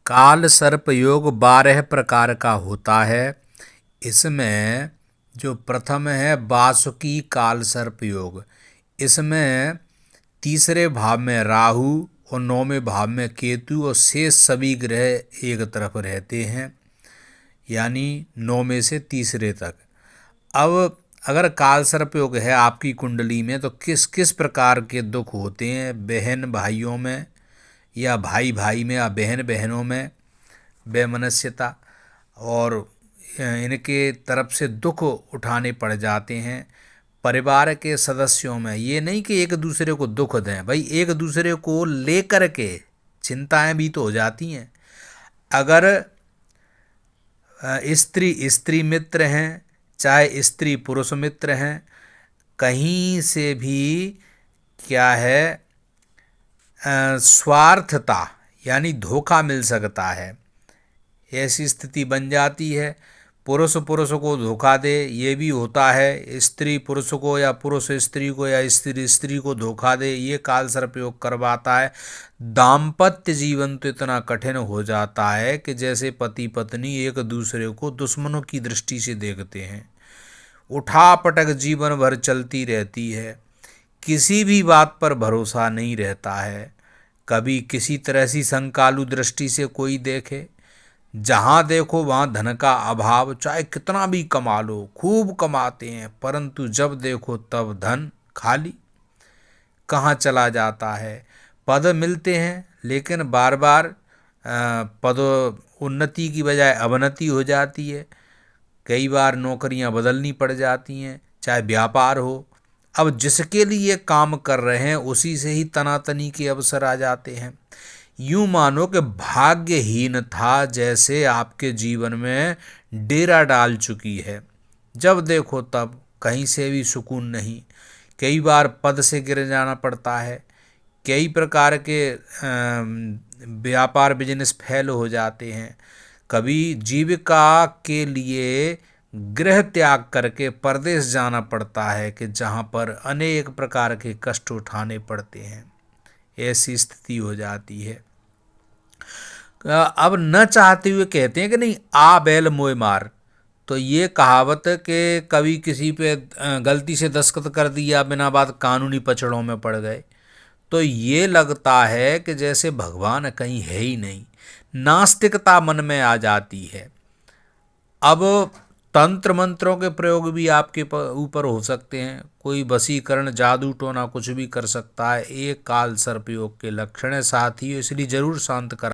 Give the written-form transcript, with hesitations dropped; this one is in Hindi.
काल सर्प योग 12 प्रकार का होता है। इसमें जो प्रथम है वासुकी काल सर्प योग। इसमें तीसरे भाव में राहु और 9वें भाव में केतु और शेष सभी ग्रह एक तरफ रहते हैं, यानी 9 में से तीसरे तक। अब अगर काल सर्प योग है आपकी कुंडली में तो किस किस प्रकार के दुख होते हैं बहन भाइयों में, या भाई भाई में, या बहन बहनों में वैमनस्यता और इनके तरफ से दुख उठाने पड़ जाते हैं। परिवार के सदस्यों में ये नहीं कि एक दूसरे को दुख दें, भाई एक दूसरे को लेकर के चिंताएं भी तो हो जाती हैं। अगर स्त्री स्त्री मित्र हैं, चाहे स्त्री पुरुष मित्र हैं, कहीं से भी क्या है स्वार्थता यानी धोखा मिल सकता है, ऐसी स्थिति बन जाती है। पुरुष पुरुष को धोखा दे, ये भी होता है। स्त्री पुरुष को या पुरुष स्त्री को या स्त्री स्त्री को धोखा दे, ये काल सर्प योग करवाता है। दाम्पत्य जीवन तो इतना कठिन हो जाता है कि जैसे पति पत्नी एक दूसरे को दुश्मनों की दृष्टि से देखते हैं। उठापटक जीवन भर चलती रहती है, किसी भी बात पर भरोसा नहीं रहता है। कभी किसी तरह से संकालु दृष्टि से कोई देखे, जहाँ देखो वहाँ धन का अभाव, चाहे कितना भी कमा लो, खूब कमाते हैं, परंतु जब देखो तब धन खाली, कहाँ चला जाता है। पद मिलते हैं लेकिन बार बार पद उन्नति की बजाय अवनति हो जाती है। कई बार नौकरियां बदलनी पड़ जाती हैं, चाहे व्यापार हो। अब जिसके लिए काम कर रहे हैं उसी से ही तनातनी के अवसर आ जाते हैं। यूँ मानो कि भाग्यहीन था जैसे आपके जीवन में डेरा डाल चुकी है। जब देखो तब कहीं से भी सुकून नहीं। कई बार पद से गिर जाना पड़ता है, कई प्रकार के व्यापार बिजनेस फेल हो जाते हैं। कभी जीविका के लिए गृह त्याग करके परदेश जाना पड़ता है कि जहाँ पर अनेक प्रकार के कष्ट उठाने पड़ते हैं। ऐसी स्थिति हो जाती है। अब न चाहते हुए कहते हैं कि नहीं आ बैल मोए मार, तो ये कहावत कि कभी किसी पे गलती से दस्तखत कर दिया, बिना बात कानूनी पचड़ों में पड़ गए, तो ये लगता है कि जैसे भगवान कहीं है ही नहीं। नास्तिकता मन में आ जाती है। अब तंत्र मंत्रों के प्रयोग भी आपके ऊपर हो सकते हैं। कोई वशीकरण जादू टोना कुछ भी कर सकता है। एक काल सर्प योग के लक्षण है साथियों, इसलिए जरूर शांत कर